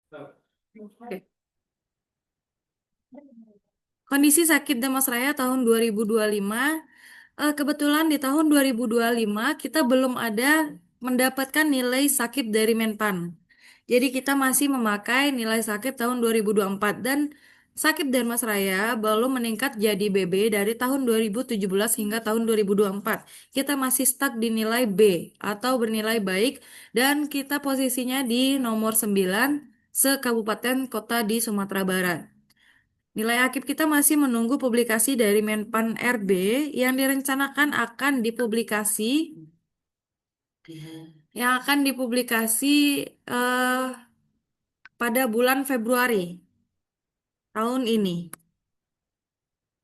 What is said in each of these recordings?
Oke. Kondisi sakit Damasraya tahun 2025, kebetulan di tahun 2025 kita belum ada mendapatkan nilai sakit dari Menpan. Jadi kita masih memakai nilai sakit tahun 2024 dan sakit Damasraya belum meningkat jadi BB dari tahun 2017 hingga tahun 2024. Kita masih stuck di nilai B atau bernilai baik dan kita posisinya di nomor 9 se-kabupaten kota di Sumatera Barat. Nilai akib kita masih menunggu publikasi dari Menpan RB yang direncanakan akan dipublikasi eh, pada bulan Februari tahun ini.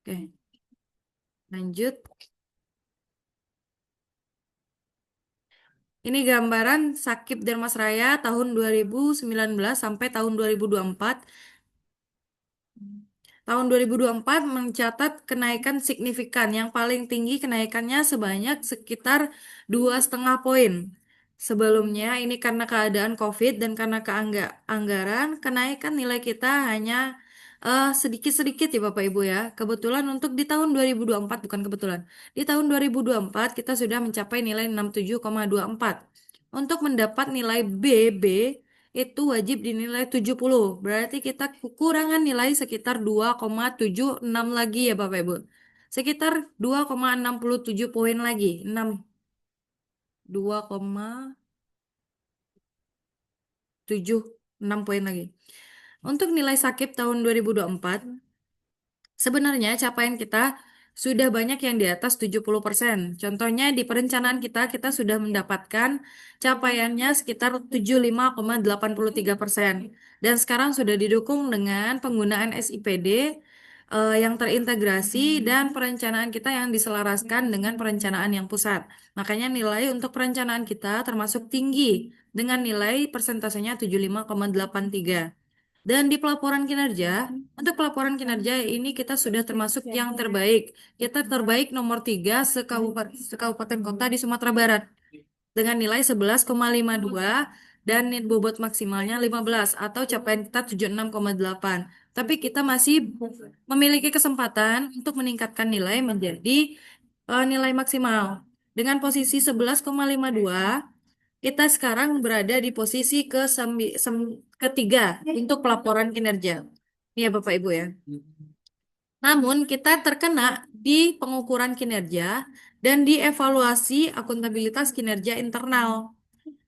Oke, lanjut. Ini gambaran Sakib Dermasraya tahun 2019 sampai tahun 2024. Tahun 2024 mencatat kenaikan signifikan. Yang paling tinggi kenaikannya sebanyak sekitar 2,5 poin. Sebelumnya ini karena keadaan COVID dan karena anggaran, kenaikan nilai kita hanya sedikit-sedikit ya Bapak Ibu ya. Kebetulan untuk di tahun 2024, bukan kebetulan. Di tahun 2024 kita sudah mencapai nilai 67,24. Untuk mendapat nilai BB itu wajib dinilai 70. Berarti kita kekurangan nilai sekitar 2,76 lagi ya Bapak Ibu. Sekitar 2,67 poin lagi. 2,76 poin lagi. Untuk nilai sakit tahun 2024, sebenarnya capaian kita sudah banyak yang di atas 70%. Contohnya di perencanaan kita sudah mendapatkan capaiannya sekitar 75,83%. Dan sekarang sudah didukung dengan penggunaan SIPD yang terintegrasi dan perencanaan kita yang diselaraskan dengan perencanaan yang pusat. Makanya nilai untuk perencanaan kita termasuk tinggi dengan nilai persentasenya 75,83. Dan di pelaporan kinerja, untuk pelaporan kinerja ini kita sudah termasuk yang terbaik. Kita terbaik nomor 3 sekabupaten kota di Sumatera Barat dengan nilai 11,52 dan net bobot maksimalnya 15 atau capaian kita 76,8. Tapi kita masih memiliki kesempatan untuk meningkatkan nilai menjadi nilai maksimal. Dengan posisi 11,52, kita sekarang berada di posisi ketiga untuk pelaporan kinerja. Ini ya Bapak Ibu ya. Namun kita terkena di pengukuran kinerja dan di evaluasi akuntabilitas kinerja internal.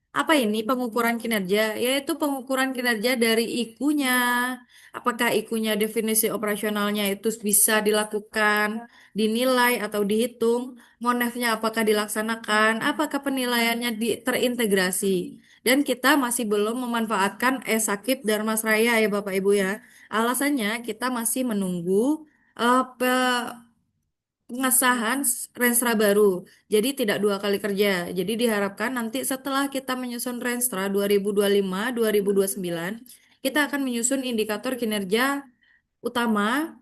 Apa ini pengukuran kinerja? Yaitu pengukuran kinerja dari IKU-nya. Apakah IKU-nya definisi operasionalnya itu bisa dilakukan, dinilai atau dihitung? Monefnya apakah dilaksanakan? Apakah penilaiannya terintegrasi? Dan kita masih belum memanfaatkan e-Sakip Darmasraya ya Bapak Ibu ya. Alasannya kita masih menunggu pengesahan Renstra baru. Jadi tidak 2 kali kerja. Jadi diharapkan nanti setelah kita menyusun Renstra 2025-2029, kita akan menyusun indikator kinerja utama,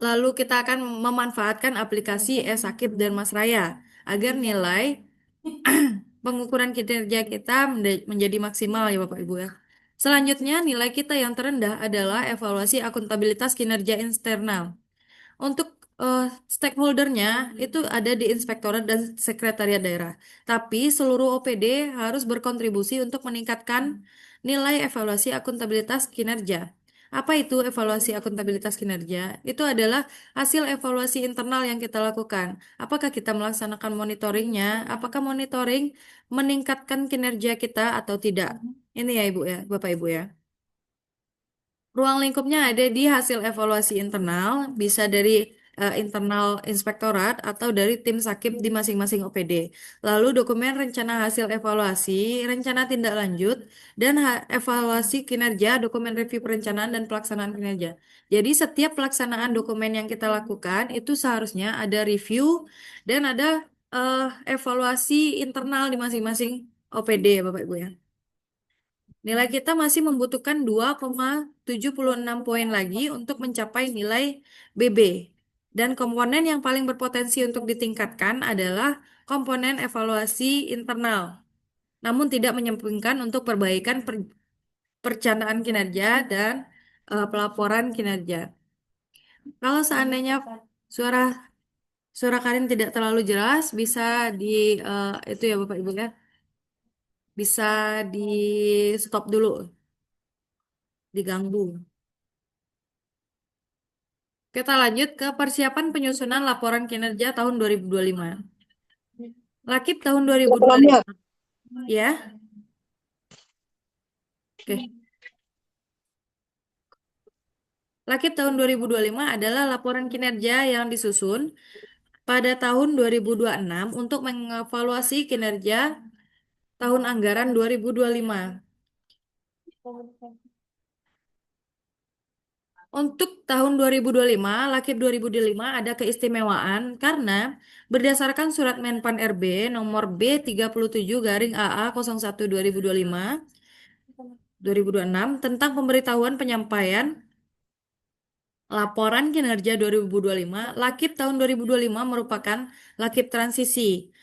lalu kita akan memanfaatkan aplikasi e-Sakip dan Masraya agar nilai pengukuran kinerja kita menjadi maksimal ya Bapak Ibu ya. Selanjutnya, nilai kita yang terendah adalah evaluasi akuntabilitas kinerja eksternal. Untuk stakeholdernya itu ada di Inspektorat dan Sekretariat Daerah. Tapi seluruh OPD harus berkontribusi untuk meningkatkan nilai evaluasi akuntabilitas kinerja. Apa itu evaluasi akuntabilitas kinerja? Itu adalah hasil evaluasi internal yang kita lakukan. Apakah kita melaksanakan monitoringnya? Apakah monitoring meningkatkan kinerja kita atau tidak? Ini ya Ibu ya, Bapak Ibu ya. Ruang lingkupnya ada di hasil evaluasi internal, bisa dari internal inspektorat atau dari tim sakit di masing-masing OPD. Lalu dokumen rencana hasil evaluasi, rencana tindak lanjut, dan evaluasi kinerja, dokumen review perencanaan dan pelaksanaan kinerja. Jadi setiap pelaksanaan dokumen yang kita lakukan itu seharusnya ada review dan ada eh, evaluasi internal di masing-masing OPD, Bapak Ibu ya. Nilai kita masih membutuhkan 2,76 poin lagi untuk mencapai nilai BB. Dan komponen yang paling berpotensi untuk ditingkatkan adalah komponen evaluasi internal. Namun tidak menyampingkan untuk perbaikan perencanaan kinerja dan pelaporan kinerja. Kalau seandainya suara suara Karin tidak terlalu jelas, bisa di itu ya Bapak Ibu ya, bisa di stop dulu, diganggu. Kita lanjut ke persiapan penyusunan laporan kinerja tahun 2025. Lakip tahun 2025. Ya, oke. Lakip tahun 2025 adalah laporan kinerja yang disusun pada tahun 2026 untuk mengevaluasi kinerja tahun anggaran 2025. Untuk tahun 2025, Lakip 2025 ada keistimewaan karena berdasarkan Surat Menpan RB nomor B37 garing AA 01 2025 tentang pemberitahuan penyampaian laporan kinerja 2025, Lakip tahun 2025 merupakan Lakip transisi.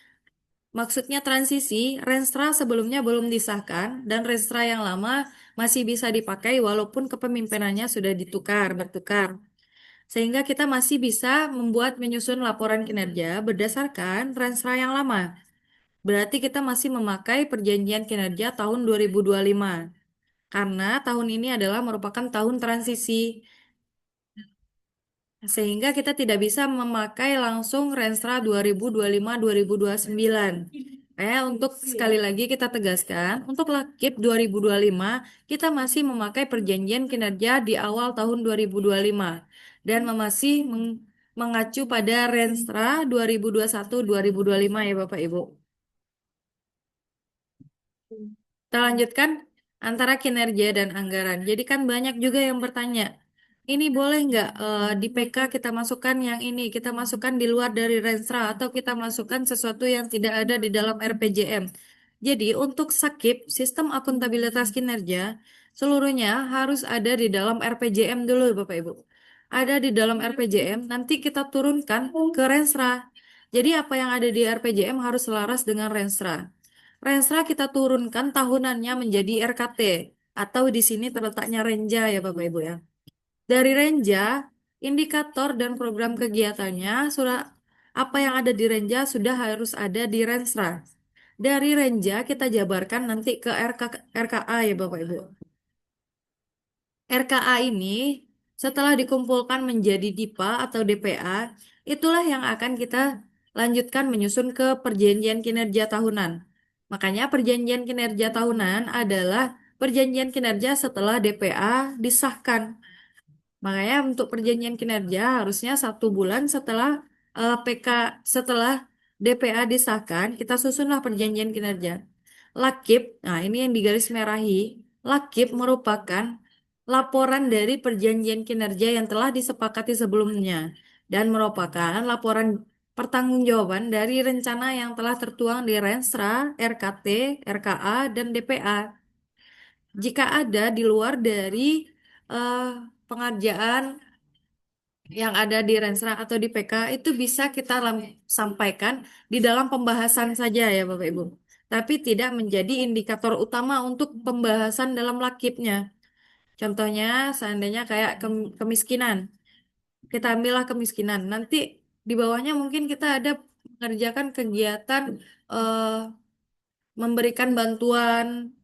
Maksudnya transisi, Renstra sebelumnya belum disahkan dan Renstra yang lama masih bisa dipakai walaupun kepemimpinannya sudah bertukar. Sehingga kita masih bisa membuat menyusun laporan kinerja berdasarkan Renstra yang lama. Berarti kita masih memakai perjanjian kinerja tahun 2025. Karena tahun ini adalah merupakan tahun transisi. Sehingga kita tidak bisa memakai langsung Renstra 2025-2029. Untuk sekali lagi kita tegaskan, untuk Lakip 2025, kita masih memakai perjanjian kinerja di awal tahun 2025 dan masih mengacu pada Renstra 2021-2025 ya Bapak Ibu. Kita lanjutkan antara kinerja dan anggaran. Jadi kan banyak juga yang bertanya, ini boleh nggak di PK kita masukkan yang ini, kita masukkan di luar dari Renstra atau kita masukkan sesuatu yang tidak ada di dalam RPJM. Jadi untuk SAKIP, Sistem Akuntabilitas Kinerja, seluruhnya harus ada di dalam RPJM dulu Bapak Ibu. Ada di dalam RPJM, nanti kita turunkan ke Renstra. Jadi apa yang ada di RPJM harus selaras dengan Renstra. Renstra kita turunkan tahunannya menjadi RKT atau di sini terletaknya Renja ya Bapak Ibu ya. Dari Renja, indikator dan program kegiatannya sudah apa yang ada di Renja sudah harus ada di Renstra. Dari Renja kita jabarkan nanti ke RKA ya Bapak Ibu. RKA ini setelah dikumpulkan menjadi DIPA atau DPA, itulah yang akan kita lanjutkan menyusun ke perjanjian kinerja tahunan. Makanya perjanjian kinerja tahunan adalah perjanjian kinerja setelah DPA disahkan. Makanya untuk perjanjian kinerja harusnya 1 bulan setelah PK setelah DPA disahkan, kita susunlah perjanjian kinerja. Lakip, nah ini yang digaris merahi, Lakip merupakan laporan dari perjanjian kinerja yang telah disepakati sebelumnya dan merupakan laporan pertanggungjawaban dari rencana yang telah tertuang di Renstra, RKT, RKA, dan DPA. Jika ada di luar dari eh, pengerjaan yang ada di Renstra atau di PK itu bisa kita sampaikan di dalam pembahasan saja ya Bapak Ibu. Tapi tidak menjadi indikator utama untuk pembahasan dalam lakipnya. Contohnya seandainya kayak kemiskinan. Kita ambillah kemiskinan. Nanti di bawahnya mungkin kita ada mengerjakan kegiatan eh, memberikan bantuan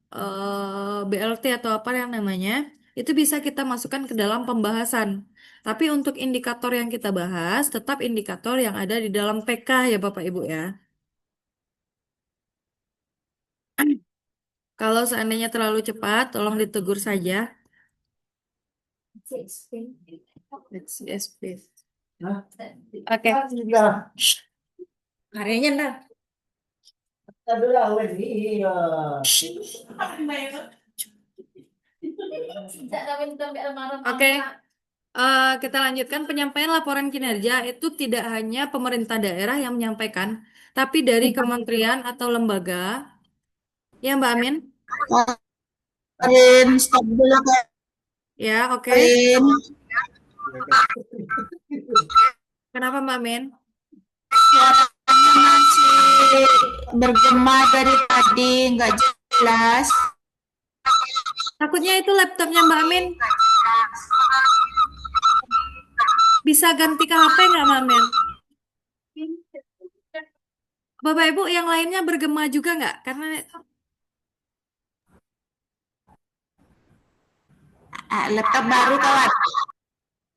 BLT atau apa yang namanya, itu bisa kita masukkan ke dalam pembahasan. Tapi untuk indikator yang kita bahas, tetap indikator yang ada di dalam PK ya Bapak Ibu ya. Kalau seandainya terlalu cepat, tolong ditegur saja. Let's SP. Oke. Karyanya nah. Oke. Kita lanjutkan penyampaian laporan kinerja itu tidak hanya pemerintah daerah yang menyampaikan, tapi dari kementerian atau lembaga. Ya, Mbak Amin? Karin, stop dulu Ya, oke. Karin. Kenapa Mbak Amin? Suaranya masih bergema dari tadi, nggak jelas. Takutnya itu laptopnya Mbak Amin bisa ganti ke HP nggak Mbak Amin? Bapak Ibu yang lainnya bergema juga nggak? Karena, Laptop baru kawan.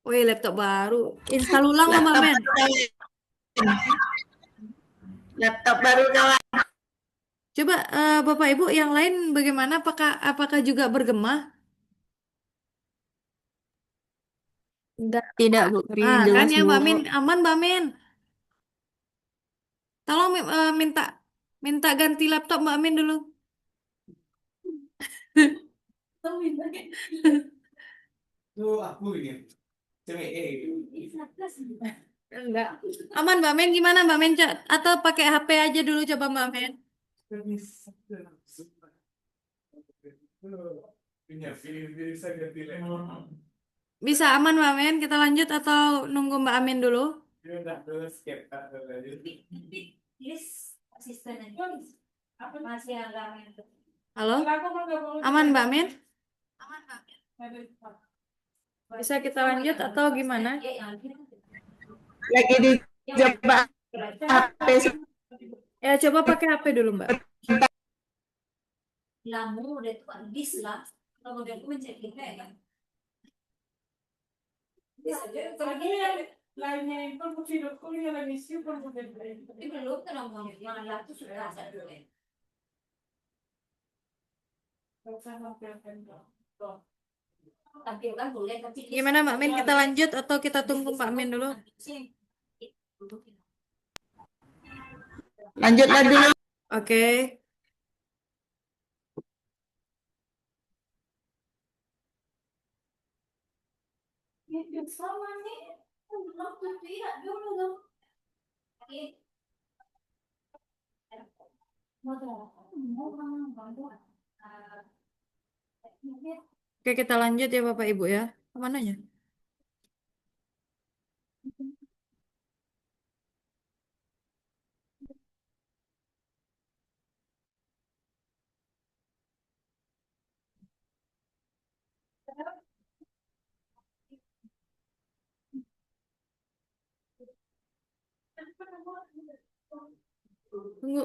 wih laptop baru. Install ulang loh Mbak Laptop Amin. baru kawan. Laptop baru kawan. Coba Bapak Ibu yang lain bagaimana? Apakah juga bergema? Enggak, tidak, Bu. Ah, kan Jelas, ya Bu. Mbak Min, aman Mbak Min. Tolong minta minta ganti laptop Mbak Min dulu. Tuh aku ini cewek Enggak. Aman Mbak Min gimana Mbak Min? Atau pakai HP aja dulu coba Mbak Min. punya feeling bisa ganti lemon. Bisa aman Mbak Min? Kita lanjut atau nunggu Mbak Amin dulu? Dia udah terus skip aja. Halo? Aman Mbak Min? Bisa kita lanjut atau gimana? Lagi dicoba HP Ya coba pakai HP dulu Mbak. Gimana Mbak Min? Kita lanjut atau kita tunggu Mbak Min dulu? lanjutlah dulu. Oke. Oke, kita lanjut ya Bapak Ibu ya. Kemananya? Tunggu.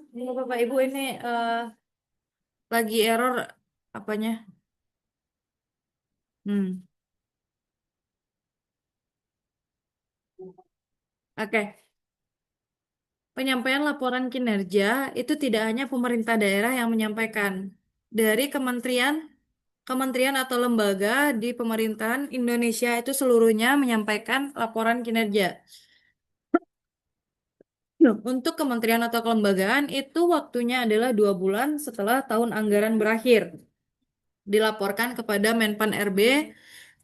Tunggu Bapak Ibu ini lagi error apanya? Hmm. Oke. Penyampaian laporan kinerja itu tidak hanya pemerintah daerah yang menyampaikan. Dari kementerian atau lembaga di pemerintahan Indonesia itu seluruhnya menyampaikan laporan kinerja. Untuk kementerian atau kelembagaan itu waktunya adalah 2 bulan setelah tahun anggaran berakhir. Dilaporkan kepada Menpan RB,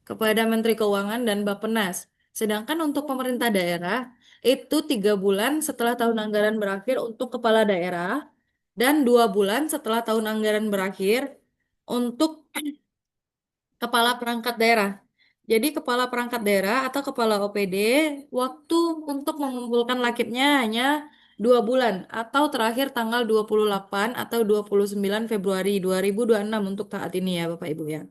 kepada Menteri Keuangan dan Bappenas. Sedangkan untuk pemerintah daerah itu 3 bulan setelah tahun anggaran berakhir untuk kepala daerah dan 2 bulan setelah tahun anggaran berakhir untuk kepala perangkat daerah. Jadi kepala perangkat daerah atau kepala OPD waktu untuk mengumpulkan lakipnya hanya 2 bulan atau terakhir tanggal 28 atau 29 Februari 2026 untuk saat ini ya Bapak Ibu ya.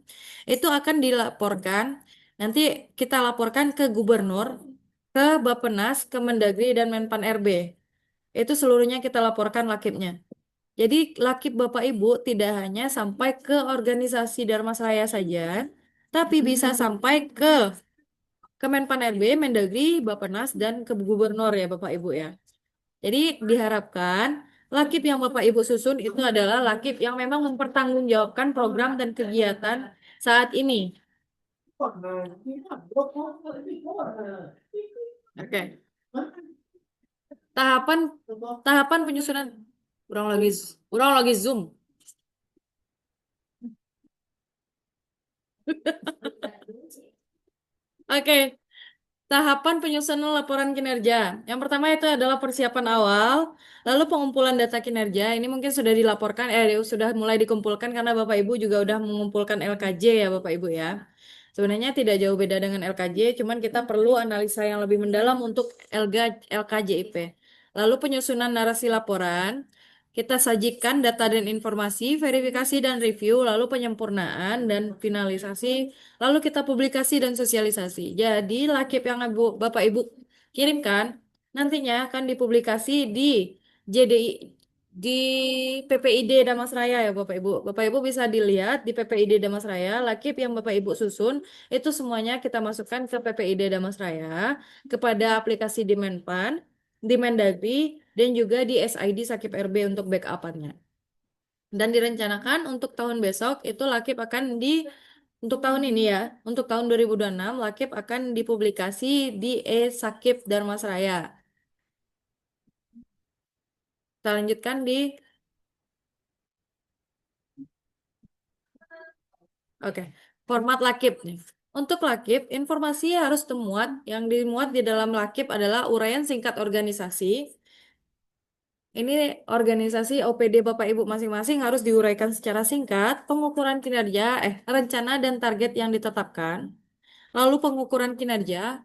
Itu akan dilaporkan, nanti kita laporkan ke gubernur, ke Bappenas, ke Mendagri dan Menpan RB. Itu seluruhnya kita laporkan lakipnya. Jadi lakip Bapak Ibu tidak hanya sampai ke organisasi Dharma Saya saja, tapi bisa sampai ke Kemenpan RB, Mendagri, Bappenas, dan ke Gubernur ya Bapak Ibu ya. Jadi diharapkan lakip yang Bapak Ibu susun itu adalah lakip yang memang mempertanggungjawabkan program dan kegiatan saat ini. Oke. Tahapan tahapan penyusunan kurang lagi Zoom. Oke. Tahapan penyusunan laporan kinerja. Yang pertama itu adalah persiapan awal, lalu pengumpulan data kinerja. Ini mungkin sudah dilaporkan, sudah mulai dikumpulkan karena Bapak Ibu juga udah mengumpulkan LKJ ya Bapak Ibu ya. Sebenarnya tidak jauh beda dengan LKJ, cuman kita perlu analisa yang lebih mendalam untuk LKJIP. Lalu penyusunan narasi laporan, kita sajikan data dan informasi, verifikasi dan review, lalu penyempurnaan dan finalisasi, lalu kita publikasi dan sosialisasi. Jadi lakip yang Bapak Ibu kirimkan nantinya akan dipublikasi di JDI di PPID Damas Raya ya Bapak Ibu. Bapak Ibu bisa dilihat di PPID Damas Raya, lakip yang Bapak Ibu susun itu semuanya kita masukkan ke PPID Damas Raya, kepada aplikasi di Menpan, di Mendagri, dan juga di SID Sakip RB untuk backup-annya. Dan direncanakan untuk tahun besok itu lakip akan untuk tahun ini ya, untuk tahun 2026 lakip akan dipublikasi di e-Sakip Darmasraya. Kita lanjutkan di Oke, format lakip nih. Untuk lakip, informasi harus yang dimuat di dalam lakip adalah uraian singkat organisasi. Ini organisasi OPD Bapak Ibu masing-masing harus diuraikan secara singkat, pengukuran kinerja, rencana dan target yang ditetapkan, lalu pengukuran kinerja,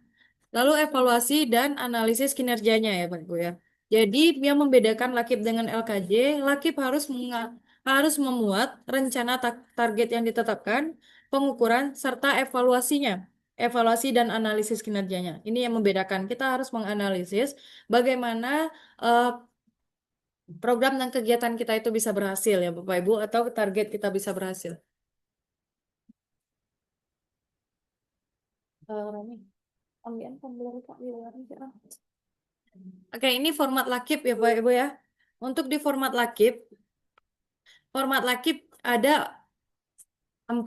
lalu evaluasi dan analisis kinerjanya ya Pak Ibu ya. Jadi yang membedakan Lakip dengan LKJ, Lakip harus memuat rencana target yang ditetapkan, pengukuran serta evaluasinya. Evaluasi dan analisis kinerjanya. Ini yang membedakan. Kita harus menganalisis bagaimana eh, program dan kegiatan kita itu bisa berhasil ya Bapak Ibu atau target kita bisa berhasil. Rani, ambilan pembeli Kak, di luar aja. Oke, ini format lakip ya Bapak Ibu ya. Untuk di format lakip ada 4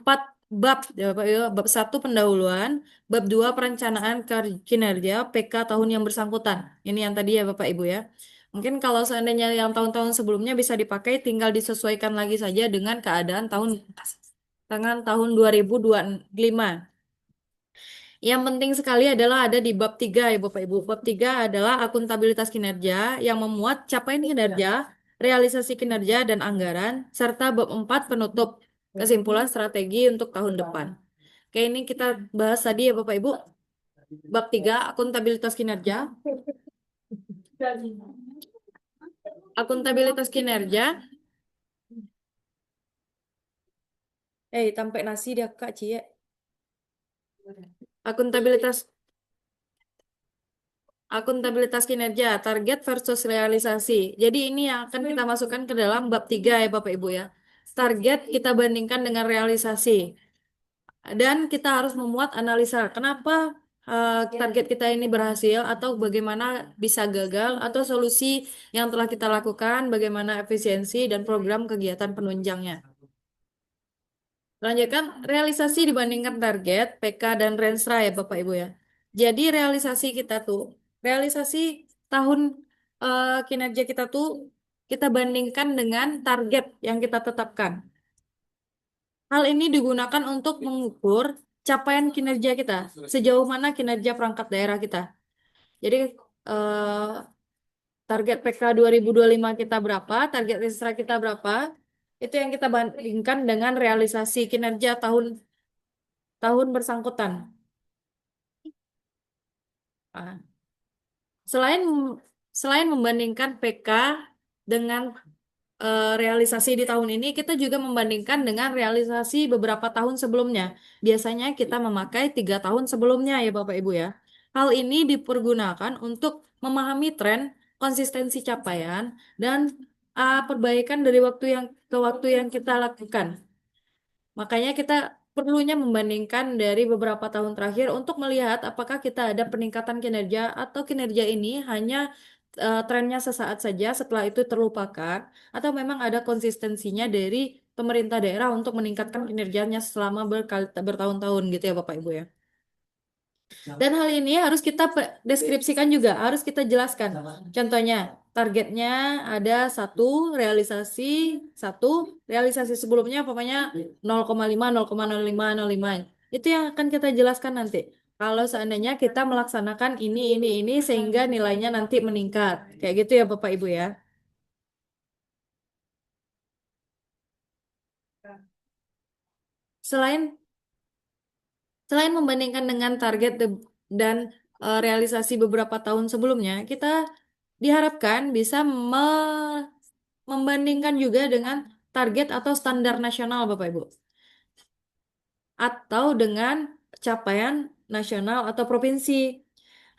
bab ya Bapak Ibu. Bab 1 pendahuluan, bab 2 perencanaan kinerja PK tahun yang bersangkutan. Ini yang tadi ya Bapak Ibu ya. Mungkin kalau seandainya yang tahun-tahun sebelumnya bisa dipakai, tinggal disesuaikan lagi saja dengan keadaan tahun 2025. Yang penting sekali adalah ada di bab 3 ya Bapak Ibu. Bab 3 adalah akuntabilitas kinerja yang memuat capaian kinerja, realisasi kinerja dan anggaran, serta bab 4 penutup kesimpulan strategi untuk tahun depan. Oke, ini kita bahas tadi ya Bapak Ibu. Bab 3 akuntabilitas kinerja. Akuntabilitas kinerja. Tampek nasi dia Kak Cie. Akuntabilitas Akuntabilitas kinerja, target versus realisasi. Jadi ini yang akan kita masukkan ke dalam bab 3 ya Bapak Ibu ya. Target kita bandingkan dengan realisasi. Dan kita harus memuat analisa kenapa target kita ini berhasil atau bagaimana bisa gagal atau solusi yang telah kita lakukan, bagaimana efisiensi dan program kegiatan penunjangnya. Lanjutkan realisasi dibandingkan target, PK dan Renstra ya Bapak Ibu ya. Jadi realisasi tahun kinerja kita tuh kita bandingkan dengan target yang kita tetapkan. Hal ini digunakan untuk mengukur capaian kinerja kita, sejauh mana kinerja perangkat daerah kita. Jadi eh, target PK 2025 kita berapa, target Renstra kita berapa, itu yang kita bandingkan dengan realisasi kinerja tahun bersangkutan. Ah, Selain selain membandingkan PK dengan realisasi di tahun ini, kita juga membandingkan dengan realisasi beberapa tahun sebelumnya. Biasanya kita memakai 3 tahun sebelumnya ya Bapak Ibu ya. Hal ini dipergunakan untuk memahami tren, konsistensi capaian, dan perbaikan dari waktu yang kita lakukan. Makanya kita perlunya membandingkan dari beberapa tahun terakhir untuk melihat apakah kita ada peningkatan kinerja atau kinerja ini hanya trennya sesaat saja setelah itu terlupakan atau memang ada konsistensinya dari pemerintah daerah untuk meningkatkan kinerjanya selama bertahun-tahun gitu ya Bapak Ibu ya. Dan hal ini harus kita deskripsikan juga, harus kita jelaskan. Contohnya, targetnya ada realisasi satu, realisasi sebelumnya pokoknya 0,5, 0,05, 0,5. Itu yang akan kita jelaskan nanti. Kalau seandainya kita melaksanakan ini, sehingga nilainya nanti meningkat. Kayak gitu ya Bapak Ibu ya. Selain Selain membandingkan dengan target dan realisasi beberapa tahun sebelumnya, kita diharapkan bisa membandingkan juga dengan target atau standar nasional, Bapak Ibu, atau dengan capaian nasional atau provinsi.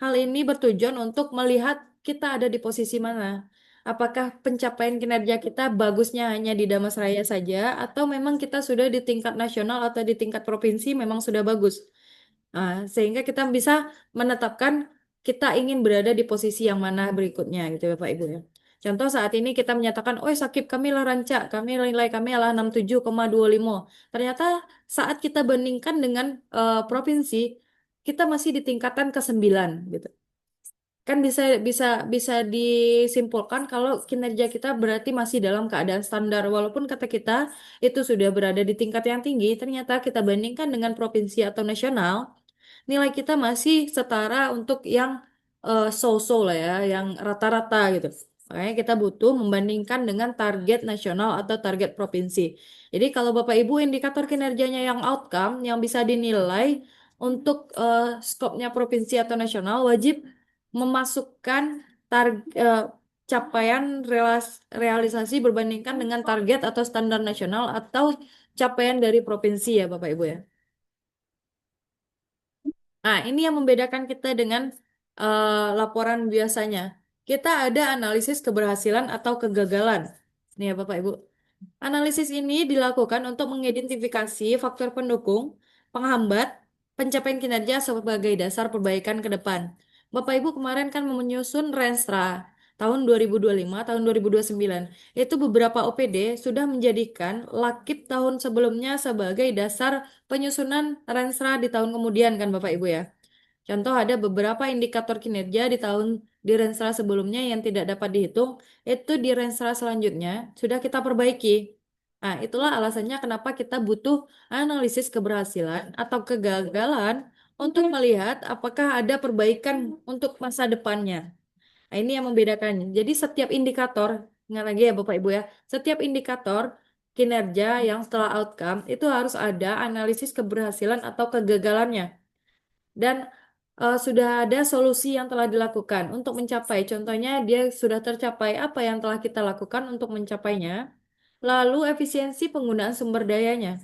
Hal ini bertujuan untuk melihat kita ada di posisi mana. Apakah pencapaian kinerja kita bagusnya hanya di Damasraya saja, atau memang kita sudah di tingkat nasional atau di tingkat provinsi memang sudah bagus. Sehingga kita bisa menetapkan kita ingin berada di posisi yang mana berikutnya gitu ya Pak Ibu ya. Contoh saat ini kita menyatakan, oh sakit kami lah rancak, kami nilai kami adalah 67,25. Ternyata saat kita bandingkan dengan provinsi, kita masih di tingkatan ke-9 gitu. Kan bisa bisa bisa disimpulkan kalau kinerja kita berarti masih dalam keadaan standar. Walaupun kata kita itu sudah berada di tingkat yang tinggi, ternyata kita bandingkan dengan provinsi atau nasional, nilai kita masih setara untuk yang so-so lah ya, yang rata-rata gitu. Makanya kita butuh membandingkan dengan target nasional atau target provinsi. Jadi kalau Bapak Ibu indikator kinerjanya yang outcome yang bisa dinilai untuk skopnya provinsi atau nasional wajib memasukkan capaian realisasi berbandingkan dengan target atau standar nasional atau capaian dari provinsi ya Bapak Ibu ya. Nah, ini yang membedakan kita dengan laporan biasanya. Kita ada analisis keberhasilan atau kegagalan. Nih ya Bapak Ibu. Analisis ini dilakukan untuk mengidentifikasi faktor pendukung, penghambat, pencapaian kinerja sebagai dasar perbaikan ke depan. Bapak Ibu kemarin kan menyusun Renstra tahun 2025, tahun 2029. Itu beberapa OPD sudah menjadikan Lakip tahun sebelumnya sebagai dasar penyusunan Renstra di tahun kemudian kan Bapak Ibu ya. Contoh ada beberapa indikator kinerja di Renstra sebelumnya yang tidak dapat dihitung, itu di Renstra selanjutnya sudah kita perbaiki. Nah, itulah alasannya kenapa kita butuh analisis keberhasilan atau kegagalan untuk melihat apakah ada perbaikan untuk masa depannya. Nah, ini yang membedakannya. Jadi setiap indikator, ingat lagi ya Bapak Ibu ya, setiap indikator kinerja yang setelah outcome itu harus ada analisis keberhasilan atau kegagalannya. Dan sudah ada solusi yang telah dilakukan untuk mencapai. Contohnya, dia sudah tercapai apa yang telah kita lakukan untuk mencapainya. Lalu, efisiensi penggunaan sumber dayanya.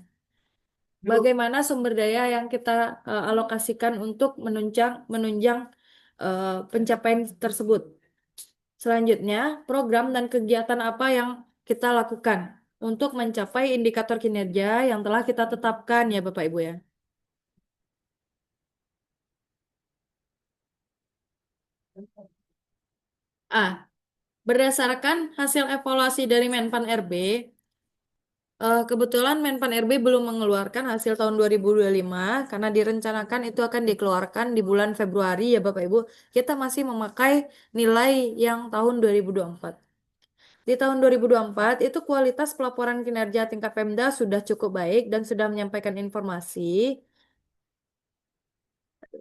Bagaimana sumber daya yang kita alokasikan untuk menunjang pencapaian tersebut. Selanjutnya, program dan kegiatan apa yang kita lakukan untuk mencapai indikator kinerja yang telah kita tetapkan ya Bapak Ibu ya. Ah, Berdasarkan hasil evaluasi dari Menpan RB, kebetulan Menpan RB belum mengeluarkan hasil tahun 2025 karena direncanakan itu akan dikeluarkan di bulan Februari ya Bapak Ibu. Kita masih memakai nilai yang tahun 2024. Di tahun 2024 itu kualitas pelaporan kinerja tingkat Pemda sudah cukup baik dan sudah menyampaikan informasi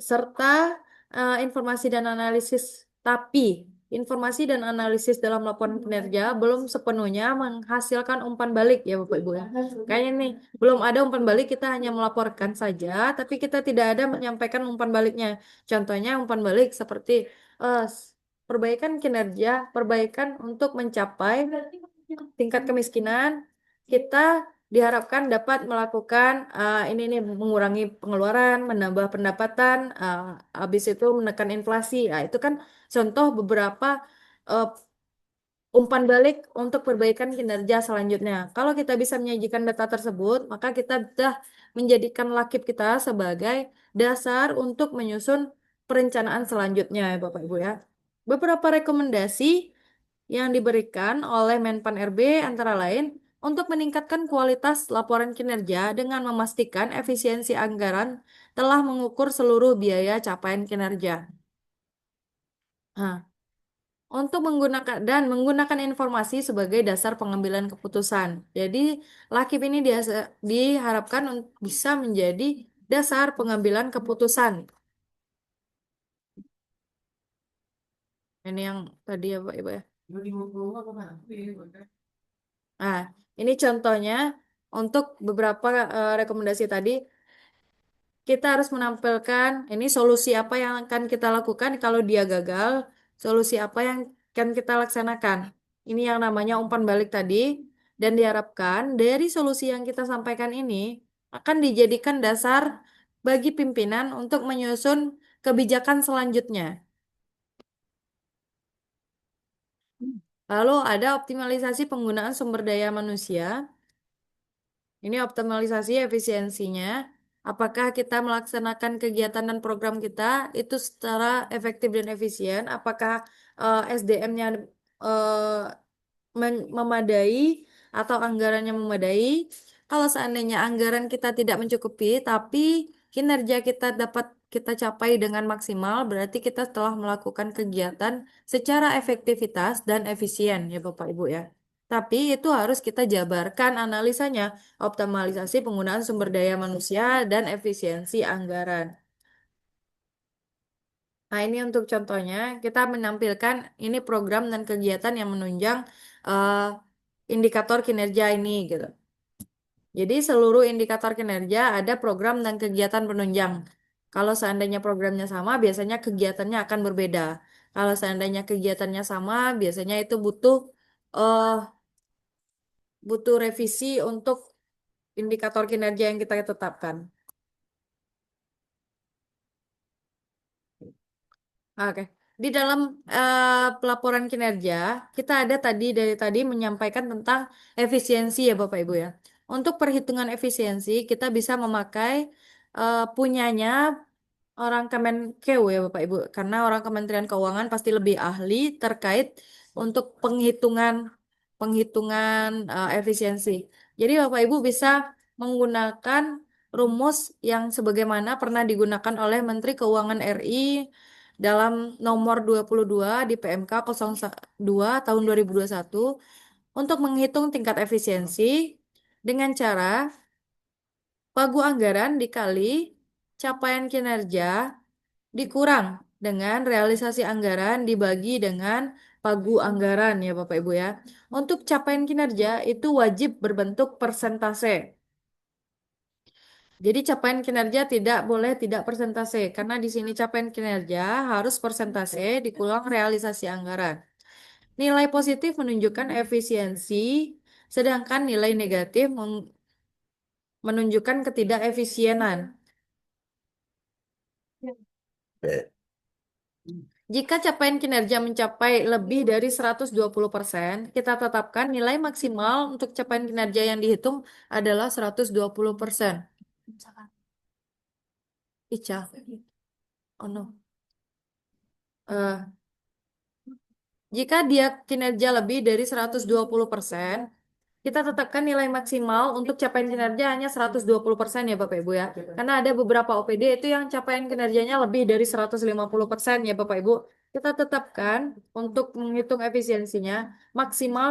serta informasi dan analisis. Tapi informasi dan analisis dalam laporan kinerja belum sepenuhnya menghasilkan umpan balik ya Bapak Ibu ya. Kayaknya nih belum ada umpan balik, kita hanya melaporkan saja, tapi kita tidak ada menyampaikan umpan baliknya. Contohnya umpan balik seperti perbaikan kinerja, perbaikan untuk mencapai tingkat kemiskinan, kita diharapkan dapat melakukan ini nih mengurangi pengeluaran, menambah pendapatan, habis itu menekan inflasi. Nah, itu kan contoh beberapa uh, umpan balik untuk perbaikan kinerja selanjutnya. Kalau kita bisa menyajikan data tersebut, maka kita sudah menjadikan lakip kita sebagai dasar untuk menyusun perencanaan selanjutnya, ya Bapak Ibu ya. Beberapa rekomendasi yang diberikan oleh Menpan RB antara lain untuk meningkatkan kualitas laporan kinerja dengan memastikan efisiensi anggaran telah mengukur seluruh biaya capaian kinerja. Nah, untuk menggunakan informasi sebagai dasar pengambilan keputusan. Jadi, lakip ini diharapkan bisa menjadi dasar pengambilan keputusan. Ini yang tadi ya Pak Ibu ya. Nah, ini contohnya untuk beberapa rekomendasi tadi. Kita harus menampilkan ini solusi apa yang akan kita lakukan kalau dia gagal, solusi apa yang akan kita laksanakan. Ini yang namanya umpan balik tadi. Dan diharapkan dari solusi yang kita sampaikan ini akan dijadikan dasar bagi pimpinan untuk menyusun kebijakan selanjutnya. Lalu ada optimalisasi penggunaan sumber daya manusia. Ini optimalisasi efisiensinya. Apakah kita melaksanakan kegiatan dan program kita itu secara efektif dan efisien? Apakah SDM-nya memadai atau anggarannya memadai? Kalau seandainya anggaran kita tidak mencukupi, tapi kinerja kita dapat kita capai dengan maksimal, berarti kita telah melakukan kegiatan secara efektivitas dan efisien, ya Bapak Ibu ya. Tapi itu harus kita jabarkan analisanya, optimalisasi penggunaan sumber daya manusia dan efisiensi anggaran. Nah, ini untuk contohnya, kita menampilkan ini program dan kegiatan yang menunjang eh, indikator kinerja ini gitu. Jadi seluruh indikator kinerja ada program dan kegiatan penunjang. Kalau seandainya programnya sama, biasanya kegiatannya akan berbeda. Kalau seandainya kegiatannya sama, biasanya itu eh, butuh revisi untuk indikator kinerja yang kita tetapkan. Oke. Di dalam pelaporan kinerja, kita ada dari tadi menyampaikan tentang efisiensi ya Bapak Ibu ya. Untuk perhitungan efisiensi, kita bisa memakai punyanya orang Kemenkeu ya Bapak Ibu, karena orang Kementerian Keuangan pasti lebih ahli terkait untuk penghitungan penghitungan efisiensi. Jadi Bapak Ibu bisa menggunakan rumus yang sebagaimana pernah digunakan oleh Menteri Keuangan RI dalam nomor 22 di PMK 02 tahun 2021 untuk menghitung tingkat efisiensi dengan cara pagu anggaran dikali capaian kinerja dikurang dengan realisasi anggaran dibagi dengan pagu anggaran ya Bapak Ibu ya. Untuk capaian kinerja itu wajib berbentuk persentase. Jadi capaian kinerja tidak boleh tidak persentase karena di sini capaian kinerja harus persentase dikurang realisasi anggaran. Nilai positif menunjukkan efisiensi, sedangkan nilai negatif menunjukkan ketidakefisienan. Jika capaian kinerja mencapai lebih dari 120%, kita tetapkan nilai maksimal untuk capaian kinerja yang dihitung adalah 120%. Ica. Oh no. Jika dia kinerja lebih dari 120%, kita tetapkan nilai maksimal untuk capaian kinerja hanya 120% ya Bapak Ibu ya. Karena ada beberapa OPD itu yang capaian kinerjanya lebih dari 150% ya Bapak Ibu. Kita tetapkan untuk menghitung efisiensinya maksimal